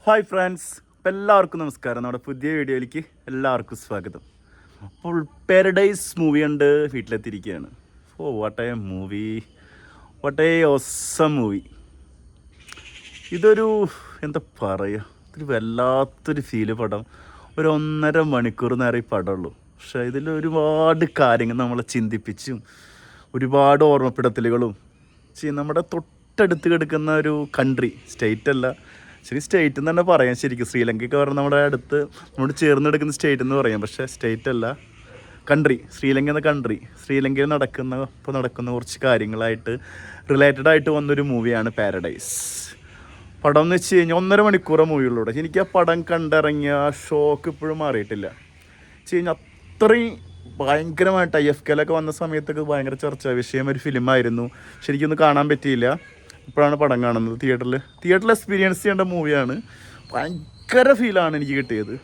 Hi friends, അപ്പം എല്ലാവർക്കും നമസ്കാരം. നമ്മുടെ പുതിയ വീഡിയോയിലേക്ക് എല്ലാവർക്കും സ്വാഗതം. അപ്പോൾ പാരഡൈസ് മൂവി ഉണ്ട്, വീട്ടിലെത്തിയിരിക്കുകയാണ്. What a movie, what a awesome movie. ഇതൊരു എന്താ പറയുക, ഇതൊരു വല്ലാത്തൊരു ഫീല് പടം. ഒരു 1.5 മണിക്കൂർ നേരം ഈ പടമുള്ളൂ. പക്ഷേ ഇതിൽ ഒരുപാട് കാര്യങ്ങൾ നമ്മളെ ചിന്തിപ്പിച്ചും ഒരുപാട് ഓർമ്മപ്പെടുത്തലുകളും നമ്മുടെ തൊട്ടടുത്ത് കിടക്കുന്ന ഒരു കൺട്രി, സ്റ്റേറ്റ് അല്ല, ശരി സ്റ്റേറ്റ് എന്ന് തന്നെ പറയാം. ശരിക്കും ശ്രീലങ്കയ്ക്ക് പറഞ്ഞാൽ നമ്മുടെ അടുത്ത് നമ്മൾ ചേർന്നെടുക്കുന്ന സ്റ്റേറ്റ് എന്ന് പറയാം. പക്ഷേ സ്റ്റേറ്റ് അല്ല, കൺട്രി. ശ്രീലങ്ക എന്ന കൺട്രി, ശ്രീലങ്കയിൽ നടക്കുന്ന കുറച്ച് കാര്യങ്ങളായിട്ട് റിലേറ്റഡ് ആയിട്ട് വന്നൊരു മൂവിയാണ് പാരഡൈസ്. പടം എന്ന് വെച്ച് കഴിഞ്ഞാൽ 1.5 മണിക്കൂറേ മൂവിയുള്ളൂടെ. എനിക്ക് ആ പടം കണ്ടിറങ്ങിയ ആ ഷോക്ക് ഇപ്പോഴും മാറിയിട്ടില്ല. വെച്ച് കഴിഞ്ഞാൽ അത്രയും ഭയങ്കരമായിട്ട് IFKയിലൊക്കെ വന്ന സമയത്തൊക്കെ ഭയങ്കര ചർച്ചാ വിഷയം ഒരു ഫിലിമായിരുന്നു. ശരിക്കൊന്നും കാണാൻ പറ്റിയില്ല. ഇപ്പോഴാണ് പടം കാണുന്നത് തിയേറ്ററിൽ എക്സ്പീരിയൻസ് ചെയ്യേണ്ട മൂവിയാണ്. ഭയങ്കര ഫീലാണ് എനിക്ക് കിട്ടിയത്.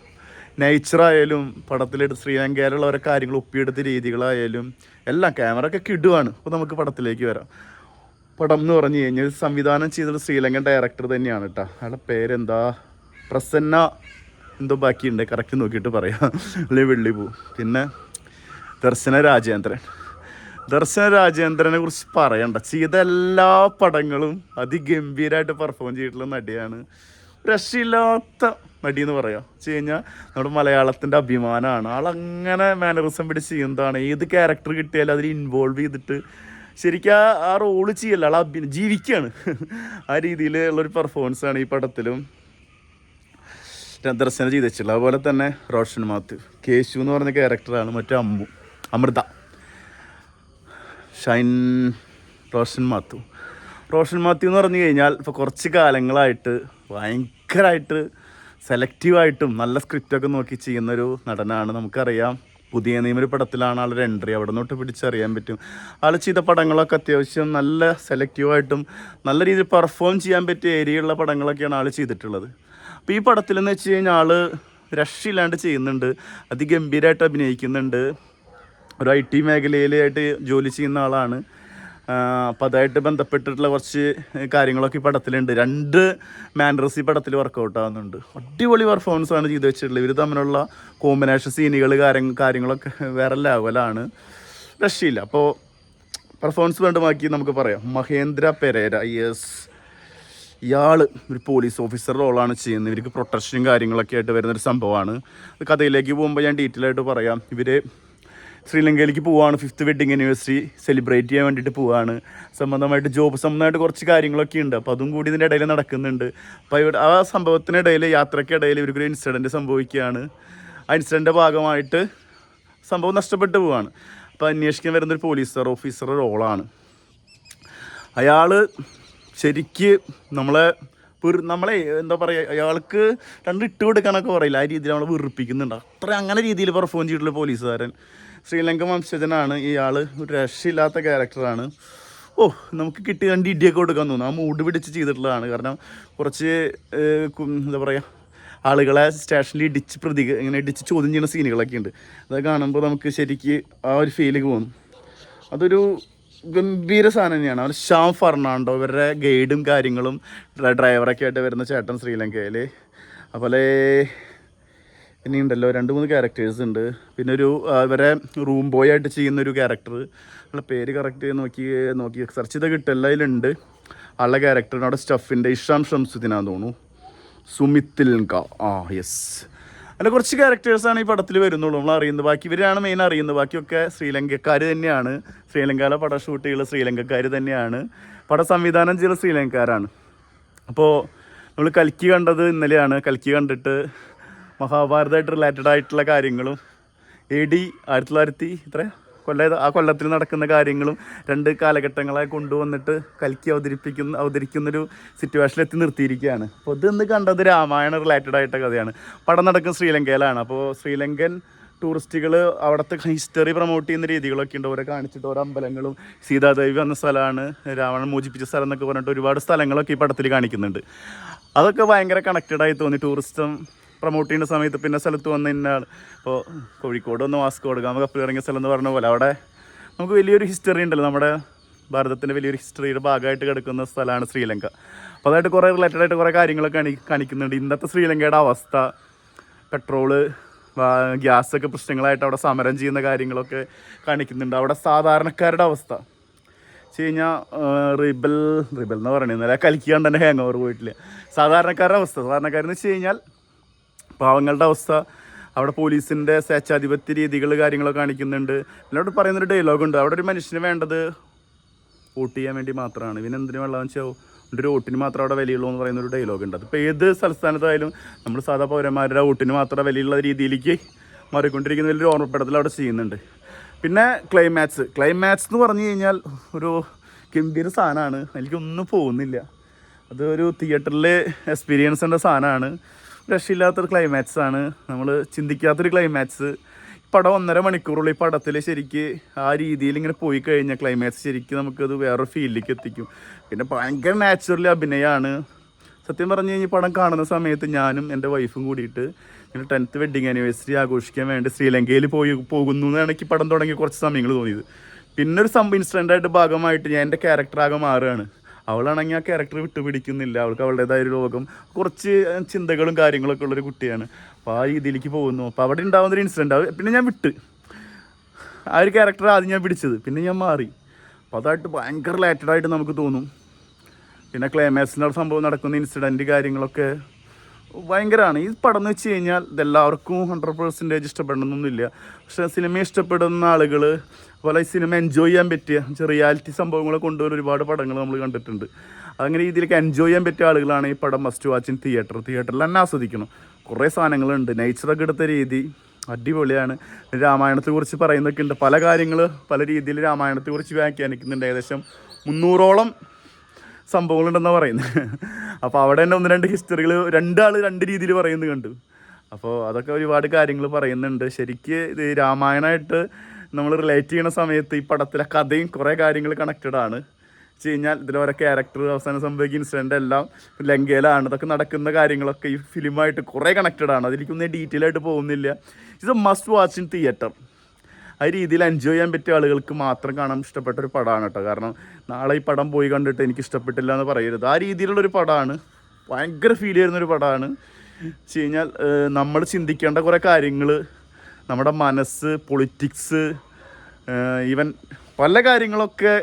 നേച്ചറായാലും പടത്തിലെടുത്ത് ശ്രീലങ്കയിലുള്ള ഓരോ കാര്യങ്ങൾ ഒപ്പിയെടുത്ത രീതികളായാലും എല്ലാം, ക്യാമറ ഒക്കെ കിടുവാണ്. അപ്പോൾ നമുക്ക് പടത്തിലേക്ക് വരാം. പടം എന്ന് പറഞ്ഞു കഴിഞ്ഞാൽ സംവിധാനം ചെയ്തത് ശ്രീലങ്കൻ ഡയറക്ടർ തന്നെയാണ് കേട്ടോ. അയാളുടെ പേരെന്താ, പ്രസന്ന എന്തോ ബാക്കിയുണ്ട്, കറക്റ്റ് നോക്കിയിട്ട് പറയാം, അല്ലെങ്കിൽ വെള്ളിപ്പൂ. പിന്നെ ദർശന രാജേന്ദ്രനെ കുറിച്ച് പറയണ്ട. ചെയ്ത എല്ലാ പടങ്ങളും അതിഗംഭീരമായിട്ട് പെർഫോം ചെയ്തിട്ടുള്ള നടിയാണ്. രക്ഷയില്ലാത്ത നടി എന്ന് പറയാം. വെച്ച് കഴിഞ്ഞാൽ നമ്മുടെ മലയാളത്തിൻ്റെ അഭിമാനമാണ്. ആളങ്ങനെ മാനറിസം പിടിച്ച് ചെയ്യുന്നതാണ്. ഏത് ക്യാരക്ടർ കിട്ടിയാലും അതിൽ ഇൻവോൾവ് ചെയ്തിട്ട് ശരിക്കും ആ റോള് ചെയ്യല്ല, ആൾ ജീവിക്കുകയാണ്. ആ രീതിയിലുള്ളൊരു പെർഫോമൻസാണ് ഈ പടത്തിലും ദർശന ചെയ്ത് വെച്ചിട്ടുള്ളത്. അതുപോലെ തന്നെ റോഷൻ മാത്യു, കേശു എന്ന് പറഞ്ഞ ക്യാരക്ടറാണ്. മറ്റേ അമൃത, റോഷൻ മാത്യു എന്ന് പറഞ്ഞു കഴിഞ്ഞാൽ ഇപ്പോൾ കുറച്ച് കാലങ്ങളായിട്ട് ഭയങ്കരമായിട്ട് സെലക്റ്റീവായിട്ടും നല്ല സ്ക്രിപ്റ്റൊക്കെ നോക്കി ചെയ്യുന്നൊരു നടനാണ്. നമുക്കറിയാം, പുതിയ നിയമൊരു പടത്തിലാണ് ആളൊരു എൻട്രി. അവിടെ നിന്നോട്ട് പിടിച്ചറിയാൻ പറ്റും. ആൾ ചെയ്ത പടങ്ങളൊക്കെ അത്യാവശ്യം നല്ല സെലക്റ്റീവായിട്ടും നല്ല രീതിയിൽ പെർഫോം ചെയ്യാൻ പറ്റിയ ഏരിയയുള്ള പടങ്ങളൊക്കെയാണ് ആൾ ചെയ്തിട്ടുള്ളത്. അപ്പോൾ ഈ പടത്തിലെന്ന് വെച്ച് കഴിഞ്ഞാൽ ആൾ രക്ഷയില്ലാണ്ട് ചെയ്യുന്നുണ്ട്. അതിഗംഭീരമായിട്ട് അഭിനയിക്കുന്നുണ്ട്. ഒരു IT മേഖലയിലായിട്ട് ജോലി ചെയ്യുന്ന ആളാണ്. അപ്പോൾ അതായിട്ട് ബന്ധപ്പെട്ടിട്ടുള്ള കുറച്ച് കാര്യങ്ങളൊക്കെ ഈ പടത്തിലുണ്ട്. 2 മാനറസ് ഈ പടത്തിൽ വർക്കൗട്ട് ആകുന്നുണ്ട്. അടിപൊളി പെർഫോമൻസാണ് ചെയ്ത് വെച്ചിട്ടുള്ളത്. ഇവർ തമ്മിലുള്ള കോമ്പിനേഷൻ സീനുകൾ കാര്യങ്ങളൊക്കെ വേറെ ലെവലാണ്, രക്ഷയില്ല. അപ്പോൾ പെർഫോമൻസ് വേണ്ടമാക്കി നമുക്ക് പറയാം. മഹേന്ദ്ര പെരേര, ഇയാൾ ഒരു പോലീസ് ഓഫീസർ റോളാണ് ചെയ്യുന്നത്. ഇവർക്ക് പ്രൊട്ടക്ഷനും കാര്യങ്ങളൊക്കെ ആയിട്ട് വരുന്നൊരു സംഭവമാണ്. കഥയിലേക്ക് പോകുമ്പോൾ ഞാൻ ഡീറ്റെയിൽ ആയിട്ട് പറയാം. ഇവർ ശ്രീലങ്കയിലേക്ക് പോവുകയാണ്. 5th വെഡ്ഡിങ് ആനിവേഴ്സറി സെലിബ്രേറ്റ് ചെയ്യാൻ വേണ്ടിയിട്ട് പോവുകയാണ്. ജോബ് സംബന്ധമായിട്ട് കുറച്ച് കാര്യങ്ങളൊക്കെ ഉണ്ട്. അപ്പോൾ അതും കൂടി ഇതിൻ്റെ ഇടയിൽ നടക്കുന്നുണ്ട്. അപ്പോൾ ഇവിടെ ആ സംഭവത്തിനിടയിൽ, യാത്രയ്ക്കിടയിൽ ഇവർക്കൊരു ഇൻസിഡൻറ്റ് സംഭവിക്കുകയാണ്. ആ ഇൻസിഡൻറ്റിൻ്റെ ഭാഗമായിട്ട് സംഭവം നഷ്ടപ്പെട്ടു പോവുകയാണ്. അപ്പോൾ അന്വേഷിക്കാൻ വരുന്നൊരു പോലീസ് ഓഫീസർ റോളാണ്. അയാൾ ശരിക്ക് നമ്മളെ എന്താ പറയുക, അയാൾക്ക് 2 ഇട്ട് കൊടുക്കാനൊക്കെ പറയില്ല, ആ രീതിയിൽ നമ്മളെ വെറുപ്പിക്കുന്നുണ്ട്. അങ്ങനെ രീതിയിൽ പെർഫോം ചെയ്തിട്ടുള്ള പോലീസുകാരൻ. ശ്രീലങ്കൻ വംശജനാണ് ഇയാൾ. ഒരു രക്ഷയില്ലാത്ത ക്യാരക്ടറാണ്. നമുക്ക് കിട്ടി 2 ഇടിയൊക്കെ കൊടുക്കാൻ തോന്നുന്നു. ആ മൂഡ് പിടിച്ച് ചെയ്തിട്ടുള്ളതാണ്. കാരണം കുറച്ച് എന്താ പറയുക, ആളുകളെ സ്റ്റേഷനിൽ ഇടിച്ച് ചോദ്യം ചെയ്യുന്ന സീനുകളൊക്കെ ഉണ്ട്. അതൊക്കെ കാണുമ്പോൾ നമുക്ക് ശരിക്ക് ആ ഒരു ഫീലിംഗ് തോന്നും. അതൊരു ഗംഭീര സാധനം തന്നെയാണ്. അവർ ശ്യാം ഫെർണാണ്ടോ, ഇവരുടെ ഗൈഡും കാര്യങ്ങളും ഡ്രൈവറൊക്കെ ആയിട്ട് വരുന്ന ചേട്ടൻ ശ്രീലങ്കയിൽ. അതുപോലെ പിന്നെ ഉണ്ടല്ലോ 2-3 ക്യാരക്ടേഴ്സ് ഉണ്ട്. പിന്നെ ഇവരെ റൂം ബോയ് ആയിട്ട് ചെയ്യുന്നൊരു ക്യാരക്ടർ, ആളുടെ പേര് കറക്റ്റ് നോക്കി സെർച്ച് ചെയ്ത് കിട്ടില്ല, അതിലുണ്ട് ആളുടെ ക്യാരക്ടറിന്. അവിടെ സ്റ്റഫിൻ്റെ ഇഷാം ഷംസുദ്ദീനാന്ന് തോന്നുന്നു, സുമിത്തിൽങ്ക, യെസ്. അങ്ങനെ കുറച്ച് ക്യാരക്ടേഴ്സാണ് ഈ പടത്തിൽ വരുന്നുള്ളൂ നമ്മൾ അറിയുന്നത്. ബാക്കി ഇവരാണ് മെയിൻ അറിയുന്നത്. ബാക്കിയൊക്കെ ശ്രീലങ്കക്കാർ തന്നെയാണ്. ശ്രീലങ്കയിലെ പട ഷൂട്ട് ചെയ്യുന്ന ശ്രീലങ്കക്കാർ തന്നെയാണ്. പട സംവിധാനം ചെയ്ത ശ്രീലങ്കക്കാരാണ്. അപ്പോൾ നമ്മൾ കൽക്കി കണ്ടത് ഇന്നലെയാണ്. കൽക്കി കണ്ടിട്ട് മഹാഭാരതമായിട്ട് റിലേറ്റഡ് ആയിട്ടുള്ള കാര്യങ്ങളും AD 1900 ആ കൊല്ലത്തിൽ നടക്കുന്ന കാര്യങ്ങളും 2 കാലഘട്ടങ്ങളെ കൊണ്ടുവന്നിട്ട് കൽക്കി അവതരിക്കുന്നൊരു സിറ്റുവേഷനിൽ എത്തി നിർത്തിയിരിക്കുകയാണ്. അപ്പോൾ ഇതെന്ന് കണ്ടത് രാമായണ റിലേറ്റഡ് ആയിട്ട കഥയാണ്. പടം നടക്കുന്ന ശ്രീലങ്കയിലാണ്. അപ്പോൾ ശ്രീലങ്കൻ ടൂറിസ്റ്റുകൾ അവിടുത്തെ ഹിസ്റ്ററി പ്രൊമോട്ട് ചെയ്യുന്ന രീതികളൊക്കെ ഉണ്ട്. ഓരോ കാണിച്ചിട്ട് ഓരോ അമ്പലങ്ങളും, സീതാദേവി വന്ന സ്ഥലമാണ്, രാവണൻ മോചിപ്പിച്ച സ്ഥലം എന്നൊക്കെ പറഞ്ഞിട്ട് ഒരുപാട് സ്ഥലങ്ങളൊക്കെ ഈ പടത്തിൽ കാണിക്കുന്നുണ്ട്. അതൊക്കെ ഭയങ്കര കണക്റ്റഡായി തോന്നി. ടൂറിസം പ്രൊമോട്ട് ചെയ്യുന്ന സമയത്ത് പിന്നെ സ്ഥലത്ത് വന്ന് ഇന്നാൾ ഇപ്പോൾ കോഴിക്കോട് വന്ന് വാസ്കോട് ഗാമ കപ്പൽ ഇറങ്ങിയ സ്ഥലം എന്ന് പറഞ്ഞ പോലെ അവിടെ നമുക്ക് വലിയൊരു ഹിസ്റ്ററി ഉണ്ടല്ലോ. നമ്മുടെ ഭാരതത്തിൻ്റെ വലിയൊരു ഹിസ്റ്ററിയുടെ ഭാഗമായിട്ട് കിടക്കുന്ന സ്ഥലമാണ് ശ്രീലങ്ക. അപ്പോൾ അതായിട്ട് കുറേ റിലേറ്റഡ് ആയിട്ട് കുറേ കാര്യങ്ങളൊക്കെ കാണിക്കുന്നുണ്ട്. ഇന്നത്തെ ശ്രീലങ്കയുടെ അവസ്ഥ, പെട്രോള് ഗ്യാസൊക്കെ പ്രശ്നങ്ങളായിട്ട് അവിടെ സമരം ചെയ്യുന്ന കാര്യങ്ങളൊക്കെ കാണിക്കുന്നുണ്ട്. അവിടെ സാധാരണക്കാരുടെ അവസ്ഥ വെച്ച് കഴിഞ്ഞാൽ റിബൽ എന്ന് പറയുന്നത് ഇന്നലെ കലിക്കാണ്ട് തന്നെ ഹാങ് ഓവർ പോയിട്ടില്ല. സാധാരണക്കാരുടെ സാധാരണക്കാരെന്ന് വെച്ച് കഴിഞ്ഞാൽ പാവങ്ങളുടെ അവസ്ഥ, അവിടെ പോലീസിൻ്റെ സ്വേച്ഛാധിപത്യ രീതികൾ കാര്യങ്ങളൊക്കെ കാണിക്കുന്നുണ്ട്. എന്നോട് പറയുന്നൊരു ഡയലോഗുണ്ട്, അവിടെ ഒരു മനുഷ്യന് വേണ്ടത് വോട്ട് ചെയ്യാൻ വേണ്ടി മാത്രമാണ്, ഇവനെന്തിനു വെള്ളം വെച്ചാൽ ഒരു വോട്ടിന് മാത്രം അവിടെ വിലയുള്ളൂ എന്ന് പറയുന്നൊരു ഡയലോഗുണ്ട്. അതിപ്പോൾ ഏത് സംസ്ഥാനത്തായാലും നമ്മൾ സാധാ പൗരന്മാരുടെ വോട്ടിന് മാത്രം വിലയുള്ള രീതിയിലേക്ക് മാറിക്കൊണ്ടിരിക്കുന്ന വലിയൊരു ഓർമ്മപ്പെടുത്തൽ അവിടെ ചെയ്യുന്നുണ്ട്. പിന്നെ ക്ലൈമാക്സ് എന്ന് പറഞ്ഞു കഴിഞ്ഞാൽ ഒരു ഗംഭീര സാധനമാണ്. എനിക്കൊന്നും പോകുന്നില്ല, അത് ഒരു തിയേറ്ററിൽ എക്സ്പീരിയൻസ് ചെയ്യേണ്ട സാധനമാണ്. രക്ഷയില്ലാത്തൊരു ക്ലൈമാക്സാണ്, നമ്മൾ ചിന്തിക്കാത്തൊരു ക്ലൈമാക്സ്. പടം 1.5 മണിക്കൂറുള്ള ഈ പടത്തിൽ ശരിക്ക് ആ രീതിയിൽ ഇങ്ങനെ പോയി കഴിഞ്ഞാൽ ക്ലൈമാക്സ് ശരിക്കും നമുക്കത് വേറൊരു ഫീലിലേക്ക് എത്തിക്കും. പിന്നെ ഭയങ്കര നാച്ചുറലി അഭിനയമാണ്. സത്യം പറഞ്ഞു കഴിഞ്ഞാൽ പടം കാണുന്ന സമയത്ത് ഞാനും എൻ്റെ വൈഫും കൂടിയിട്ട് ഇങ്ങനെ 10th വെഡ്ഡിങ് ആനിവേഴ്സറി ആഘോഷിക്കാൻ വേണ്ടി ശ്രീലങ്കയിൽ പോകുന്നു എന്നാണ് എനിക്ക് പടം തുടങ്ങി കുറച്ച് സമയങ്ങൾ തോന്നിയത്. പിന്നെ ഒരു ഇൻസിഡൻ്റായിട്ട് ഭാഗമായിട്ട് ഞാൻ എൻ്റെ ക്യാരക്ടറാകെ മാറുകയാണ്. അവളാണെങ്കിൽ ആ ക്യാരക്ടർ വിട്ടുപിടിക്കുന്നില്ല, അവൾക്ക് അവളുടേതായ ഒരു ലോകം, കുറച്ച് ചിന്തകളും കാര്യങ്ങളൊക്കെ ഉള്ളൊരു കുട്ടിയാണ്. അപ്പോൾ ആ രീതിയിലേക്ക് പോകുന്നു. അപ്പോൾ അവിടെ ഉണ്ടാകുന്നൊരു ഇൻസിഡൻറ്റ് പിന്നെ ഞാൻ വിട്ട് ആ ഒരു ക്യാരക്ടർ ആദ്യം ഞാൻ പിടിച്ചത്, പിന്നെ ഞാൻ മാറി. അപ്പോൾ അതായിട്ട് ഭയങ്കര റിലേറ്റഡായിട്ട് നമുക്ക് തോന്നും. പിന്നെ ക്ലൈമാക്സിൻ്റെ സംഭവം നടക്കുന്ന ഇൻസിഡൻറ്റ് കാര്യങ്ങളൊക്കെ ഭയങ്കരമാണ്. ഈ പടം എന്ന് വെച്ച് കഴിഞ്ഞാൽ ഇതെല്ലാവർക്കും 100% ഇഷ്ടപ്പെടണമെന്നൊന്നുമില്ല. പക്ഷേ സിനിമ ഇഷ്ടപ്പെടുന്ന ആളുകൾ അതുപോലെ ഈ സിനിമ എൻജോയ് ചെയ്യാൻ പറ്റിയ റിയാലിറ്റി സംഭവങ്ങൾ കൊണ്ടുവരുന്ന ഒരുപാട് പടങ്ങൾ നമ്മൾ കണ്ടിട്ടുണ്ട്. അങ്ങനെ രീതിയിലേക്ക് എൻജോയ് ചെയ്യാൻ പറ്റിയ ആളുകളാണ് ഈ പടം മസ്റ്റ് വാച്ച് ഇൻ തിയേറ്ററിൽ തന്നെ ആസ്വദിക്കണം. കുറേ സാധനങ്ങളുണ്ട്, നേച്ചറൊക്കെ എടുത്ത രീതി അടിപൊളിയാണ്. രാമായണത്തെക്കുറിച്ച് പറയുന്നതൊക്കെ ഉണ്ട്, പല കാര്യങ്ങൾ പല രീതിയിൽ രാമായണത്തെക്കുറിച്ച് വ്യാഖ്യാനിക്കുന്നുണ്ട്. ഏകദേശം 300ഓളം സംഭവങ്ങളുണ്ടെന്നാണ് പറയുന്നത്. അപ്പോൾ അവിടെ തന്നെ 1-2 ഹിസ്റ്ററികൾ 2 ആൾ 2 രീതിയിൽ പറയുന്നത് കണ്ടു. അപ്പോൾ അതൊക്കെ ഒരുപാട് കാര്യങ്ങൾ പറയുന്നുണ്ട്. ശരിക്ക് ഇത് രാമായണമായിട്ട് നമ്മൾ റിലേറ്റ് ചെയ്യുന്ന സമയത്ത് ഈ പടത്തിലെ കഥയും കുറേ കാര്യങ്ങൾ കണക്റ്റഡ് ആണ്. വെച്ച് കഴിഞ്ഞാൽ ഇതിലോരോ ക്യാരക്ടർ അവസാനം സംഭവിക്കുന്ന ഇൻസിഡൻ്റ് എല്ലാം ലങ്കയിലാണ്. അതൊക്കെ നടക്കുന്ന കാര്യങ്ങളൊക്കെ ഈ ഫിലിമായിട്ട് കുറേ കണക്റ്റഡ് ആണ്. അതിലേക്കൊന്നും ഡീറ്റെയിൽ ആയിട്ട് പോകുന്നില്ല. It's A must watch in theatre. ആ രീതിയിൽ എൻജോയ് ചെയ്യാൻ പറ്റിയ ആളുകൾക്ക് മാത്രം കാണാൻ ഇഷ്ടപ്പെട്ട ഒരു പടമാണ് കേട്ടോ. കാരണം നാളെ ഈ പടം പോയി കണ്ടിട്ട് എനിക്ക് ഇഷ്ടപ്പെട്ടില്ല എന്ന് പറയരുത്. ആ രീതിയിലുള്ളൊരു പടമാണ്, ഭയങ്കര ഫീൽ ചെയ്യുന്നൊരു പടമാണ്. വെച്ച് കഴിഞ്ഞാൽ നമ്മൾ ചിന്തിക്കേണ്ട കുറേ കാര്യങ്ങൾ, നമ്മുടെ മനസ്സ്, പൊളിറ്റിക്സ്, ഈവൻ പല കാര്യങ്ങളൊക്കെ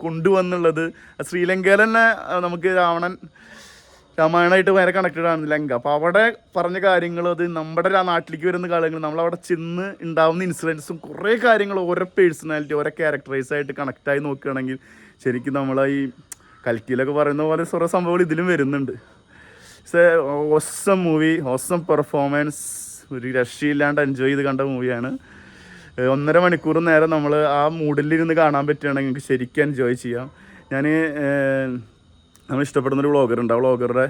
കൊണ്ടുവന്നുള്ളത് ശ്രീലങ്കയിൽ തന്നെ നമുക്ക് രാമായണമായിട്ട് ഭയങ്കര കണക്റ്റഡ് ആണ് ലങ്ക. അപ്പോൾ അവിടെ പറഞ്ഞ കാര്യങ്ങൾ അത് നമ്മുടെ നാട്ടിലേക്ക് വരുന്ന കാര്യങ്ങൾ, നമ്മളവിടെ ചെന്ന് ഉണ്ടാവുന്ന ഇൻസിഡൻസും കുറേ കാര്യങ്ങൾ ഓരോ പേഴ്സണാലിറ്റി ഓരോ ക്യാരക്ടറൈസായിട്ട് കണക്റ്റായി നോക്കുകയാണെങ്കിൽ ശരിക്കും നമ്മളെ ഈ കൽക്കിയിലൊക്കെ പറയുന്ന പോലെ കുറേ സംഭവങ്ങൾ ഇതിലും വരുന്നുണ്ട്. It's A awesome movie, awesome performance, ഒരു രക്ഷയില്ലാണ്ട് എൻജോയ് ചെയ്ത് കണ്ട മൂവിയാണ്. 1.5 മണിക്കൂർ നേരം നമ്മൾ ആ മൂഡിലിരുന്ന് കാണാൻ പറ്റുകയാണെങ്കിൽ നമുക്ക് ശരിക്കും എൻജോയ് ചെയ്യാം. നമ്മൾ ഇഷ്ടപ്പെടുന്നൊരു വ്ളോഗറുണ്ട്, ആ വ്ളോഗറുടെ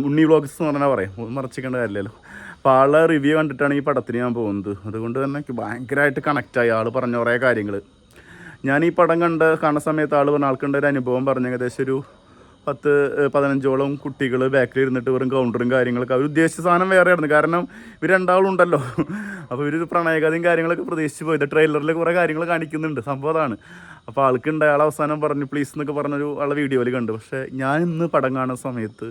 ഉണ്ണി വ്ളോഗ്സ് എന്ന് പറഞ്ഞാൽ പറയാം, മറച്ചിക്കേണ്ട കാര്യമില്ലല്ലോ. അപ്പോൾ ആളെ റിവ്യൂ കണ്ടിട്ടാണ് ഈ പടത്തിന് ഞാൻ പോകുന്നത്. അതുകൊണ്ട് തന്നെ എനിക്ക് ഭയങ്കരമായിട്ട് കണക്റ്റായി ആൾ പറഞ്ഞ കുറേ കാര്യങ്ങൾ. ഞാൻ ഈ പടം കാണുന്ന സമയത്ത് ആൾക്കുണ്ട ഒരു അനുഭവം പറഞ്ഞ ഏകദേശം ഒരു 10-15ഓളം കുട്ടികൾ ബാക്കിൽ ഇരുന്നിട്ട് വെറും കൗണ്ടറും കാര്യങ്ങളൊക്കെ അവർ ഉദ്ദേശിച്ച സാധനം വേറെ ആയിരുന്നു. കാരണം ഇവർ 2 ആളുണ്ടല്ലോ. അപ്പോൾ ഇവർ പ്രണയകഥയും കാര്യങ്ങളൊക്കെ പ്രതീക്ഷിച്ച് പോയത്. ട്രെയിലറിൽ കുറേ കാര്യങ്ങൾ കാണിക്കുന്നുണ്ട്, സംഭവം അതാണ്. അപ്പോൾ ആൾക്കുണ്ട്, അയാൾ അവസാനം പറഞ്ഞു പ്ലീസ് എന്നൊക്കെ പറഞ്ഞൊരു ആളെ വീഡിയോയിൽ കണ്ടു. പക്ഷേ ഞാൻ ഇന്ന് പടം കാണുന്ന സമയത്ത്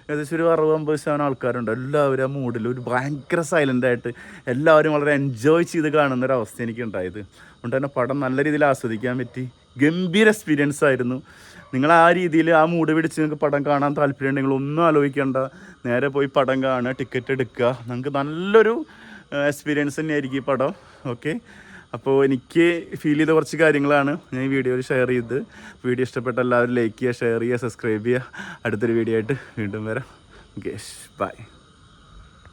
ഏകദേശം ഒരു 60-50% ആൾക്കാരുണ്ട്. എല്ലാവരും ആ മൂഡിൽ ഒരു ഭയങ്കര സൈലൻ്റായിട്ട് എല്ലാവരും വളരെ എൻജോയ് ചെയ്ത് കാണുന്നൊരവസ്ഥ എനിക്കുണ്ടായത്. അതുകൊണ്ട് തന്നെ പടം നല്ല രീതിയിൽ ആസ്വദിക്കാൻ പറ്റി. ഗംഭീര എക്സ്പീരിയൻസ് ആയിരുന്നു. നിങ്ങൾ ആ രീതിയിൽ ആ മൂഡ് പിടിച്ച് നിങ്ങൾക്ക് പടം കാണാൻ താല്പര്യം ഉണ്ടെങ്കിൽ ഒന്നും ആലോചിക്കേണ്ട, നേരെ പോയി പടം കാണുക, ടിക്കറ്റ് എടുക്കുക. നിങ്ങൾക്ക് നല്ലൊരു എക്സ്പീരിയൻസ് തന്നെയായിരിക്കും ഈ പടം. ഓക്കെ, അപ്പോൾ എനിക്ക് ഫീൽ ചെയ്ത കുറച്ച് കാര്യങ്ങളാണ് ഞാൻ ഈ വീഡിയോയിൽ ഷെയർ ചെയ്ത്. വീഡിയോ ഇഷ്ടപ്പെട്ട എല്ലാവരും ലൈക്ക് ചെയ്യുക, ഷെയർ ചെയ്യുക, സബ്സ്ക്രൈബ് ചെയ്യുക. അടുത്തൊരു വീഡിയോ ആയിട്ട് വീണ്ടും വരാം. Okay, by.